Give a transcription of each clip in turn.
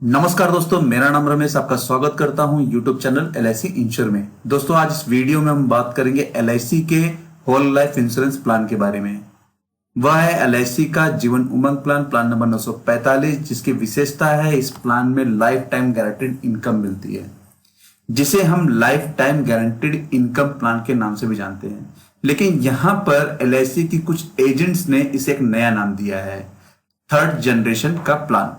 नमस्कार दोस्तों, मेरा नाम रमेश। आपका स्वागत करता हूं यूट्यूब चैनल LIC इंश्योर में। दोस्तों, आज इस वीडियो में हम बात करेंगे LIC के होल लाइफ इंश्योरेंस प्लान के बारे में। वह है LIC का जीवन उमंग प्लान नंबर 945, जिसकी विशेषता है इस प्लान में लाइफ टाइम गारंटीड इनकम मिलती है, जिसे हम life time guaranteed income plan के नाम से भी जानते हैं। लेकिन यहां पर LIC की कुछ एजेंट्स ने इसे एक नया नाम दिया है, थर्ड जनरेशन का प्लान।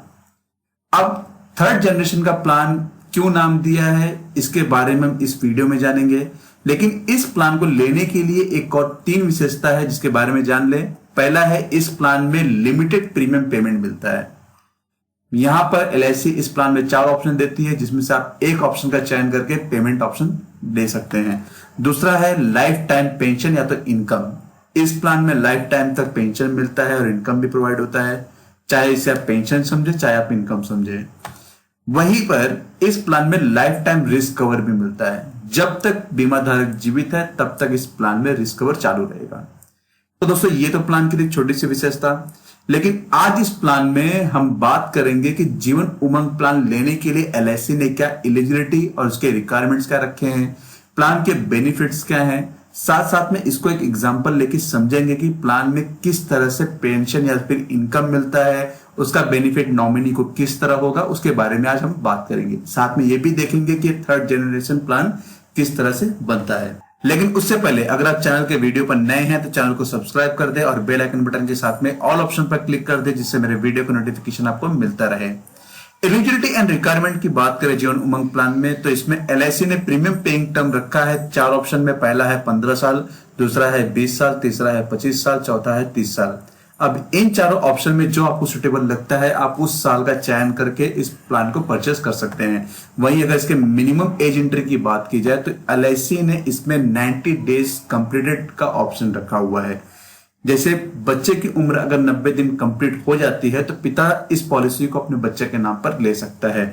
अब थर्ड जनरेशन का प्लान क्यों नाम दिया है, इसके बारे में हम इस वीडियो में जानेंगे। लेकिन इस प्लान को लेने के लिए एक और 3 विशेषता है जिसके बारे में जान ले। पहला है, इस प्लान में लिमिटेड प्रीमियम पेमेंट मिलता है। यहां पर LIC इस प्लान में 4 ऑप्शन देती है, जिसमें से आप एक ऑप्शन का चयन करके पेमेंट ऑप्शन ले सकते हैं। दूसरा है लाइफ टाइम पेंशन या तो इनकम। इस प्लान में लाइफ टाइम तक पेंशन मिलता है और इनकम भी प्रोवाइड होता है, चाहे इसे आप पेंशन समझे चाहे आप इनकम समझे। वहीं पर इस प्लान में लाइफ टाइम रिस्क कवर भी मिलता है। जब तक बीमा धारक जीवित है तब तक इस प्लान में रिस्क कवर चालू रहेगा। तो दोस्तों, ये तो प्लान की एक छोटी सी विशेषता। लेकिन आज इस प्लान में हम बात करेंगे कि जीवन उमंग प्लान लेने के लिए LIC ने क्या एलिजिबिलिटी और उसके रिक्वायरमेंट्स क्या रखे हैं, प्लान के बेनिफिट्स क्या हैं। साथ साथ में इसको एक एग्जांपल लेके समझेंगे कि प्लान में किस तरह से पेंशन या फिर इनकम मिलता है, उसका बेनिफिट नॉमिनी को किस तरह होगा, उसके बारे में आज हम बात करेंगे। साथ में ये भी देखेंगे कि थर्ड जनरेशन प्लान किस तरह से बनता है। लेकिन उससे पहले अगर आप चैनल के वीडियो पर नए हैं तो चैनल को सब्सक्राइब कर दे और बेल आइकन बटन के साथ में ऑल ऑप्शन पर क्लिक कर दे, जिससे मेरे वीडियो का नोटिफिकेशन आपको मिलता रहे। एलिजिबिलिटी एंड रिक्वायरमेंट की बात करें जीवन उमंग प्लान में, तो इसमें LIC ने प्रीमियम पेइंग टर्म रखा है 4 ऑप्शन में। पहला है 15 साल, दूसरा है 20 साल, तीसरा है 25 साल, चौथा है 30 साल। अब इन चारों ऑप्शन में जो आपको सुटेबल लगता है, आप उस साल का चयन करके इस प्लान को परचेस कर सकते हैं। वहीं अगर इसके मिनिमम एज एंट्री की बात की जाए तो LIC ने इसमें 90 डेज कंप्लीटेड का ऑप्शन रखा हुआ है। जैसे बच्चे की उम्र अगर 90 दिन कंप्लीट हो जाती है तो पिता इस पॉलिसी को अपने बच्चे के नाम पर ले सकता है।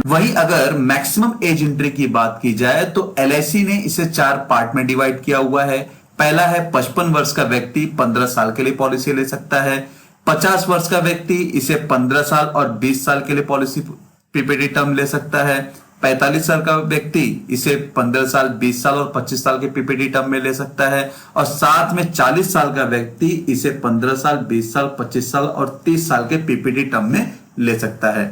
वहीं अगर मैक्सिमम एज एंट्री की बात की जाए तो LIC ने इसे 4 पार्ट में डिवाइड किया हुआ है। पहला है 55 वर्ष का व्यक्ति 15 साल के लिए पॉलिसी ले सकता है। 50 वर्ष का व्यक्ति इसे 15 साल और 20 साल के लिए पॉलिसी PPT टर्म ले सकता है। 45 साल का व्यक्ति इसे 15 साल, 20 साल और 25 साल के PPT टर्म में ले सकता है। और साथ में 40 साल का व्यक्ति इसे 15 साल, 20 साल, 25 साल और 30 साल के PPT टर्म में ले सकता है।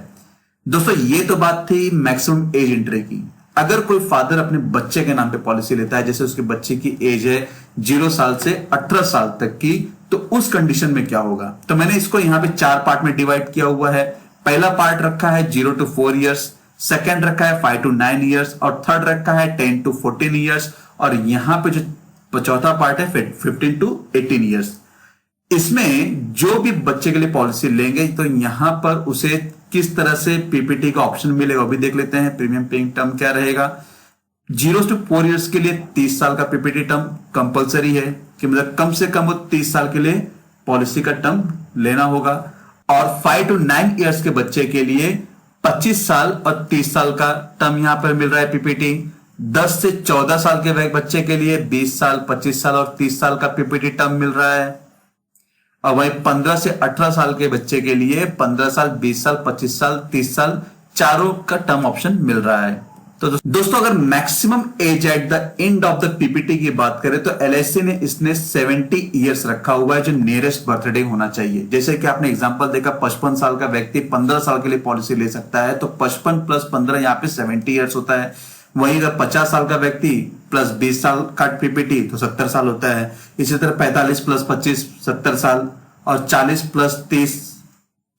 दोस्तों, ये तो बात थी मैक्सिमम एज एंट्री की। अगर कोई फादर अपने बच्चे के नाम पे पॉलिसी लेता है, जैसे उसके बच्चे की एज है 0 साल से 18 साल तक की, तो उस कंडीशन में क्या होगा। तो मैंने इसको यहां पे 4 पार्ट में डिवाइड किया हुआ है। पहला पार्ट रखा है 0 to 4 ईयर्स, सेकेंड रखा है 5 to 9 ईयर्स और थर्ड रखा है 10 to 14 ईयर्स। और यहां पे जो चौथा पार्ट है 15 to 18 ईयर्स। इसमें जो भी बच्चे के लिए पॉलिसी लेंगे तो यहां पर उसे किस तरह से PPT का ऑप्शन मिलेगा वो भी देख लेते हैं। प्रीमियम पेइंग टर्म क्या रहेगा। 0 to 4 ईयर्स के लिए 30 साल का PPT टर्म कंपलसरी है, कि मतलब कम से कम वो 30 साल के लिए पॉलिसी का टर्म लेना होगा। और 5 to 9 ईयर्स के बच्चे के लिए 25 साल और 30 साल का टर्म यहां पर मिल रहा है PPT। 10 से 14 साल के बच्चे के लिए 20 साल, 25 साल और 30 साल का PPT टर्म मिल रहा है। और वही 15 से 18 साल के बच्चे के लिए 15 साल, 20 साल, 25 साल, 30 साल चारों का टर्म ऑप्शन मिल रहा है। तो दोस्तों, अगर maximum age at the end of the PPT की बात करें तो LIC ने इसने 70 ईयर्स रखा हुआ है, जो नियरेस्ट बर्थडे होना चाहिए। जैसे कि आपने एग्जांपल देखा, 55 साल का व्यक्ति 15 साल के लिए पॉलिसी ले सकता है, तो 55 + 15 यहां पे 70 ईयर्स होता है। वहीं अगर 50 साल का व्यक्ति प्लस 20 साल का PPT तो 70 साल होता है। इसी तरह 45 + 25 70 साल और 40 + 30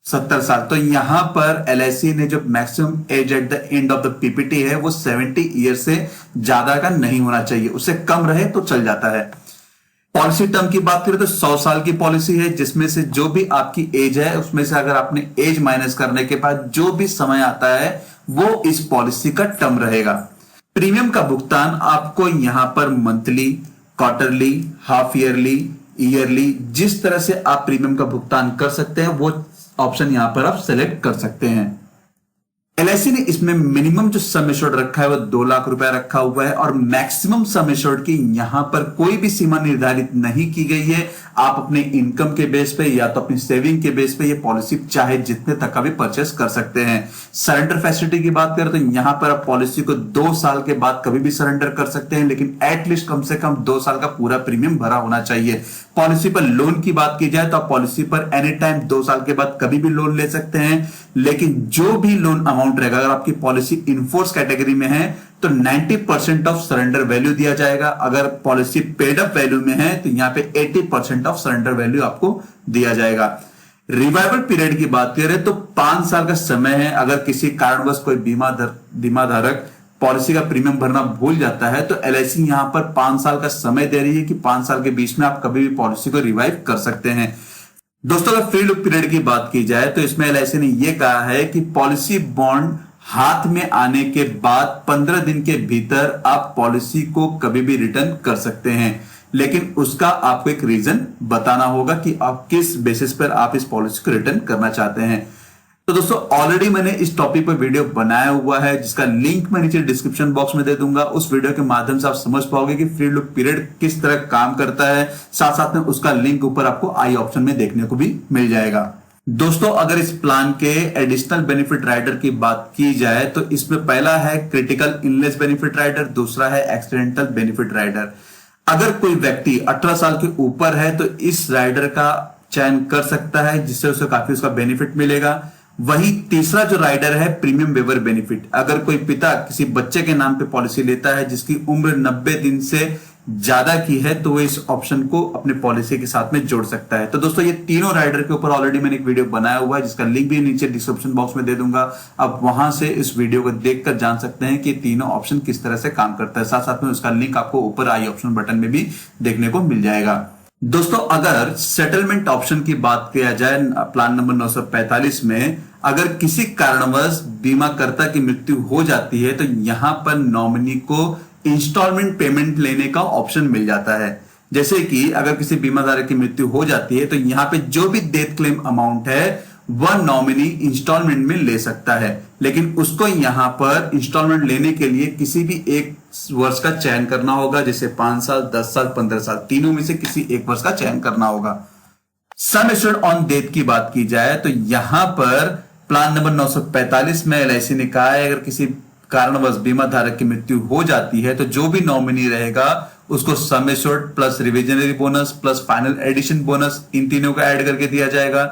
70 साल। तो यहां पर LIC ने जो maximum age at the end of the PPT है वो 70 ईयर से ज्यादा का नहीं होना चाहिए, उससे कम रहे तो चल जाता है। पॉलिसी टर्म की बात करें तो 100 साल की पॉलिसी है, जिसमें से जो भी आपकी एज है उसमें से अगर आपने एज माइनस करने के बाद जो भी समय आता है वो इस पॉलिसी का टर्म रहेगा। प्रीमियम का भुगतान आपको यहां पर monthly, quarterly, half yearly, yearly, जिस तरह से आप प्रीमियम का भुगतान कर सकते हैं वो ऑप्शन यहां पर आप सेलेक्ट कर सकते हैं। एलआईसी ने इसमें मिनिमम जो सम एश्योर्ड रखा है वो 2 लाख रुपया रखा हुआ है और मैक्सिमम सम एश्योर्ड की यहां पर कोई भी सीमा निर्धारित नहीं की गई है। आप अपने इनकम के बेस पे या तो अपनी सेविंग के बेस पे ये पॉलिसी चाहे जितने तक का भी परचेस कर सकते हैं। सरेंडर फैसिलिटी की बात करें तो यहां पर आप पॉलिसी को 2 साल के बाद कभी भी सरेंडर कर सकते हैं, लेकिन एटलीस्ट कम से कम 2 साल का पूरा प्रीमियम भरा होना चाहिए। पॉलिसी पर लोन की बात की जाए तो आप पॉलिसी पर एनी टाइम 2 साल के बाद कभी भी लोन ले सकते हैं, लेकिन जो भी लोन अमाउंट रहेगा, अगर आपकी पॉलिसी इनफोर्स कैटेगरी में है तो 90% ऑफ सरेंडर वैल्यू दिया जाएगा। अगर पॉलिसी पेड अप वैल्यू में है तो यहां पे 80% ऑफ सरेंडर वैल्यू आपको दिया जाएगा। रिवाइवल पीरियड की बात करें तो 5 साल का समय है। अगर किसी कारणवश कोई बीमा धारक पॉलिसी का प्रीमियम भरना भूल जाता है तो एलआईसी यहां पर 5 साल का समय दे रही है कि 5 साल के बीच में आप कभी भी पॉलिसी को रिवाइव कर सकते हैं। दोस्तों, अगर फ्री लुक पीरियड की बात की जाए तो इसमें एलआईसी ने यह कहा है कि पॉलिसी बॉन्ड हाथ में आने के बाद 15 दिन के भीतर आप पॉलिसी को कभी भी रिटर्न कर सकते हैं, लेकिन उसका आपको एक रीजन बताना होगा कि आप किस बेसिस पर आप इस पॉलिसी को रिटर्न करना चाहते हैं। तो दोस्तों, ऑलरेडी मैंने इस टॉपिक पर वीडियो बनाया हुआ है जिसका लिंक मैं नीचे डिस्क्रिप्शन बॉक्स में दे दूंगा। उस वीडियो के माध्यम से आप समझ पाओगे कि फ्री लुक पीरियड किस तरह काम करता है। साथ साथ में उसका लिंक ऊपर आपको आई ऑप्शन में देखने को भी मिल जाएगा। दोस्तों, अगर इस प्लान के एडिशनल बेनिफिट राइडर की बात की जाए तो इसमें पहला है क्रिटिकल इलनेस बेनिफिट राइडर, दूसरा है एक्सीडेंटल बेनिफिट राइडर। अगर कोई व्यक्ति 18 साल के ऊपर है तो इस राइडर का चयन कर सकता है, जिससे उसे काफी उसका बेनिफिट मिलेगा। वही तीसरा जो राइडर है प्रीमियम वेवर बेनिफिट, अगर कोई पिता किसी बच्चे के नाम पे पॉलिसी लेता है जिसकी उम्र 90 दिन से ज्यादा की है तो वो इस ऑप्शन को अपने पॉलिसी के साथ में जोड़ सकता है। तो दोस्तों, ये तीनों राइडर के ऊपर ऑलरेडी मैंने एक वीडियो बनाया हुआ है जिसका लिंक भी नीचे डिस्क्रिप्शन बॉक्स में दे दूंगा। आप वहां से इस वीडियो को देखकर जान सकते हैं कि तीनों ऑप्शन किस तरह से काम करता है। साथ साथ में उसका लिंक आपको ऊपर आई ऑप्शन बटन में भी देखने को मिल जाएगा। दोस्तों, अगर सेटलमेंट ऑप्शन की बात किया जाए प्लान नंबर 945 में, अगर किसी कारणवश बीमाकर्ता की मृत्यु हो जाती है तो यहां पर नॉमिनी को इंस्टॉलमेंट पेमेंट लेने का ऑप्शन मिल जाता है। जैसे कि अगर किसी बीमाधारक की मृत्यु हो जाती है तो यहां पे जो भी डेथ क्लेम अमाउंट है वह नॉमिनी इंस्टॉलमेंट में ले सकता है, लेकिन उसको यहां पर इंस्टॉलमेंट लेने के लिए किसी भी एक वर्ष का चयन करना होगा, जैसे 5 साल, 10 साल, 15 साल, तीनों में से किसी एक वर्ष का चयन करना होगा। सम एश्योर्ड ऑन डेथ की बात की जाए तो यहां पर प्लान नंबर 945 में एलआईसी ने कहा है अगर किसी कारणवश बीमा धारक की मृत्यु हो जाती है तो जो भी नॉमिनी रहेगा उसको sum assured plus revisionary bonus plus final addition bonus इन तीनों को ऐड करके दिया जाएगा,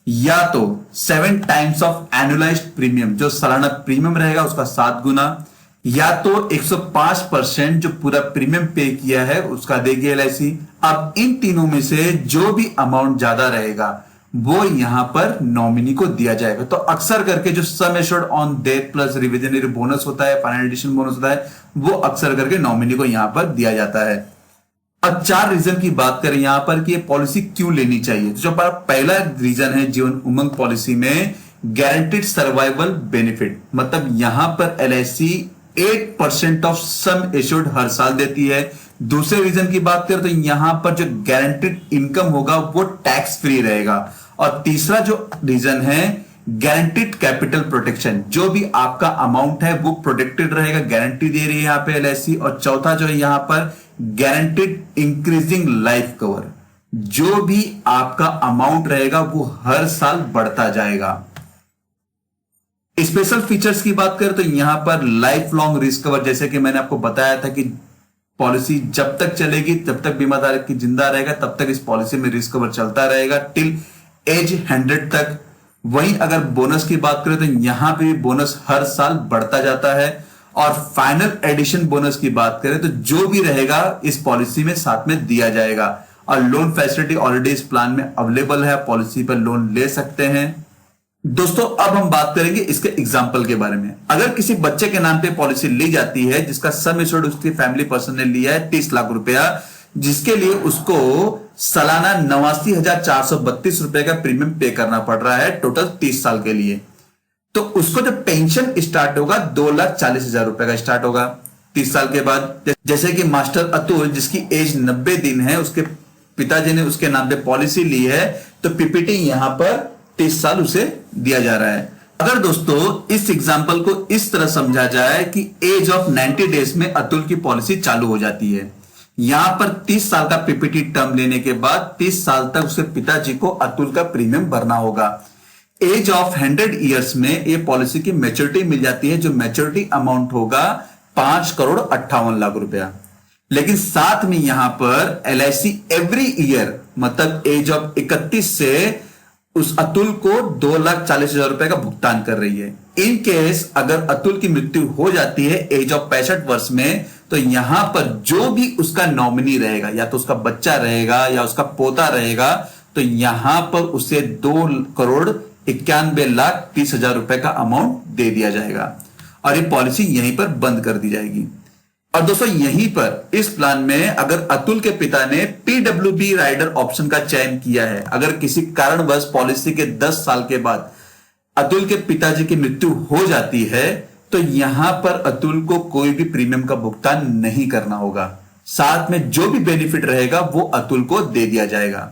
या तो 7 टाइम्स ऑफ एनुअलाइज्ड प्रीमियम, जो सालाना प्रीमियम रहेगा उसका 7 गुना, या तो 105% जो पूरा प्रीमियम पे किया है उसका देगी एलआईसी। अब इन तीनों में से जो भी अमाउंट ज्यादा रहेगा वो यहां पर नॉमिनी को दिया जाएगा। तो अक्सर करके जो sum assured on death plus revisionary bonus होता है, फाइनल एडिशन बोनस होता है, वो अक्सर करके नॉमिनी को यहां पर दिया जाता है। अब 4 रीजन की बात करें यहां पर कि ये पॉलिसी क्यों लेनी चाहिए, तो जो पहला रीजन है जीवन उमंग पॉलिसी में गारंटीड सर्वाइवल बेनिफिट, मतलब यहां पर एलआईसी 8% ऑफ सम एश्योर्ड हर साल देती है। दूसरे रीजन की बात करें तो यहां पर जो गारंटीड इनकम होगा वो टैक्स फ्री रहेगा। और तीसरा जो रीजन है गारंटीड कैपिटल प्रोटेक्शन, जो भी आपका अमाउंट है वो प्रोटेक्टेड रहेगा, गारंटी दे रही है यहां पे एलआईसी। और चौथा जो है यहां पर गारंटीड इंक्रीजिंग लाइफ कवर, जो भी आपका अमाउंट रहेगा वो हर साल बढ़ता जाएगा। स्पेशल फीचर्स की बात करें तो यहां पर लाइफ लॉन्ग रिस्क कवर, जैसे कि मैंने आपको बताया था कि पॉलिसी जब तक चलेगी जब तक बीमाधारक की जिंदा रहेगा तब तक इस पॉलिसी में रिस्क कवर चलता रहेगा टिल एज 100 तक। वहीं अगर बोनस की बात करें तो यहां पे भी बोनस हर साल बढ़ता जाता है। और फाइनल एडिशन बोनस की बात करें तो जो भी रहेगा इस पॉलिसी में साथ में दिया जाएगा। और लोन फैसिलिटी ऑलरेडी इस प्लान में अवेलेबल है, पॉलिसी पर लोन ले सकते हैं। दोस्तों, अब हम बात करेंगे इसके एग्जाम्पल के बारे में। अगर किसी बच्चे के नाम पे पॉलिसी ली जाती है जिसका सम एश्योर्ड उसकी फैमिली पर्सन ने लिया है 30 लाख रुपया, जिसके लिए उसको सालाना 89,432 रुपए का प्रीमियम पे करना पड़ रहा है टोटल 30 साल के लिए, तो उसको जो पेंशन स्टार्ट होगा 2,40,000 रुपए का स्टार्ट होगा 30 साल के बाद। जैसे कि मास्टर अतुल जिसकी एज 90 दिन है, उसके पिताजी ने उसके नाम पे पॉलिसी ली है तो पीपीटी यहां पर 30 साल उसे दिया जा रहा है। अगर दोस्तों इस एग्जाम्पल को इस तरह समझा जाए कि एज ऑफ 90 डेज में अतुल की पॉलिसी चालू हो जाती है। यहां पर 30 साल का पीपीटी टर्म लेने के बाद 30 साल तक उसके पिताजी को अतुल का प्रीमियम भरना होगा। एज ऑफ 100 ईयर्स में ये पॉलिसी की मैच्योरिटी मिल जाती है, जो मैच्योरिटी अमाउंट होगा 5,58,00,000 रुपया। लेकिन साथ में यहां पर LIC एवरी ईयर मतलब एज ऑफ 31 से उस अतुल को 2,40,000 रुपए का भुगतान कर रही है। इन केस अगर अतुल की मृत्यु हो जाती है एज ऑफ 65 वर्ष में, तो यहां पर जो भी उसका नॉमिनी रहेगा, या तो उसका बच्चा रहेगा या उसका पोता रहेगा, तो यहां पर उसे 2,91,30,000 रुपए का अमाउंट दे दिया जाएगा और ये पॉलिसी यहीं पर बंद कर दी जाएगी। और दोस्तों यहीं पर इस प्लान में अगर अतुल के पिता ने PWB राइडर ऑप्शन का चयन किया है, अगर किसी कारणवश पॉलिसी के 10 साल के बाद अतुल के पिताजी की मृत्यु हो जाती है, तो यहां पर अतुल को कोई भी प्रीमियम का भुगतान नहीं करना होगा। साथ में जो भी बेनिफिट रहेगा वो अतुल को दे दिया जाएगा।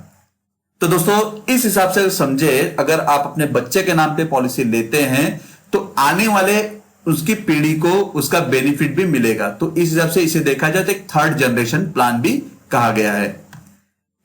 तो दोस्तों इस हिसाब से समझे, अगर आप अपने बच्चे के नाम पे पॉलिसी लेते हैं तो आने वाले उसकी पीढ़ी को उसका बेनिफिट भी मिलेगा। तो इस हिसाब से इसे देखा जाए तो एक 3rd जनरेशन प्लान भी कहा गया है।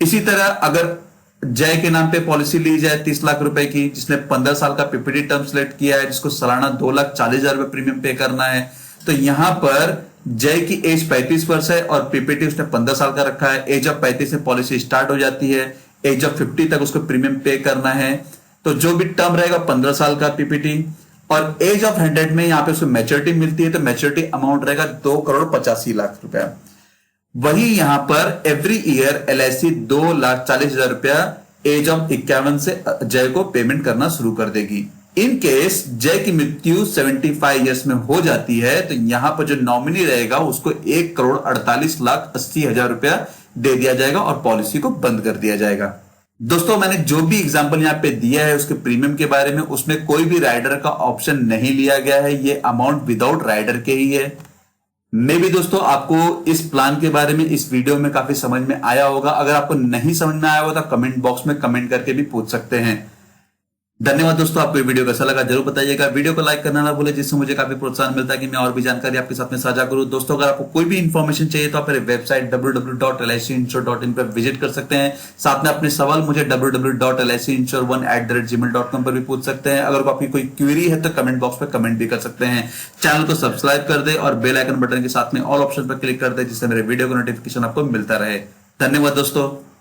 इसी तरह अगर जय के नाम पे पॉलिसी ली जाए 30 लाख रुपए की, जिसने 15 साल का पीपीटी टर्म सेलेक्ट किया है, जिसको सालाना 2,40,000 रुपए प्रीमियम पे करना है, तो यहां पर जय की एज 35 वर्ष है और पीपीटी उसने 15 साल का रखा है। एज ऑफ 35 से पॉलिसी स्टार्ट हो जाती है, एज ऑफ 50 तक उसको प्रीमियम पे करना है। तो जो भी टर्म रहेगा 15 साल का पीपीटी, और एज ऑफ 100 में यहां पे उसको मैच्योरिटी मिलती है, तो मैच्योरिटी अमाउंट रहेगा 2,85,00,000 रुपया। वही यहां पर एवरी ईयर LIC 2,40,000 रुपया एज ऑफ 51 से जय को पेमेंट करना शुरू कर देगी। इन केस जय की मृत्यु 75 ईयर्स में हो जाती है, तो यहां पर जो नॉमिनी रहेगा उसको 1,48,80,000 रुपया दे दिया जाएगा और पॉलिसी को बंद कर दिया जाएगा। दोस्तों मैंने जो भी एग्जांपल यहां पे दिया है उसके प्रीमियम के बारे में, उसमें कोई भी राइडर का ऑप्शन नहीं लिया गया है। ये अमाउंट विदाउट राइडर के ही है। मे भी दोस्तों आपको इस प्लान के बारे में इस वीडियो में काफी समझ में आया होगा। अगर आपको नहीं समझ में आया होगा तो कमेंट बॉक्स में कमेंट करके भी पूछ सकते हैं। धन्यवाद दोस्तों, आपको ये वीडियो कैसा लगा जरूर बताइएगा। वीडियो को लाइक करना ना भूले, जिससे मुझे काफी प्रोत्साहन मिलता है कि मैं और भी जानकारी आपके साथ में साझा करूं। दोस्तों अगर आपको कोई भी इंफॉर्मेशन चाहिए तो आप मेरे वेबसाइट www.licinsure.in पर विजिट कर सकते हैं। साथ में अपने सवाल मुझे www.licinsurone@gmail.com पर भी पूछ सकते हैं। अगर आपकी कोई क्वेरी है तो कमेंट बॉक्स पर कमेंट भी कर सकते हैं। चैनल को सब्सक्राइब कर दे और बेल आइकन बटन के साथ में ऑल ऑप्शन पर क्लिक कर दे, जिससे मेरे वीडियो का नोटिफिकेशन आपको मिलता रहे। धन्यवाद दोस्तों।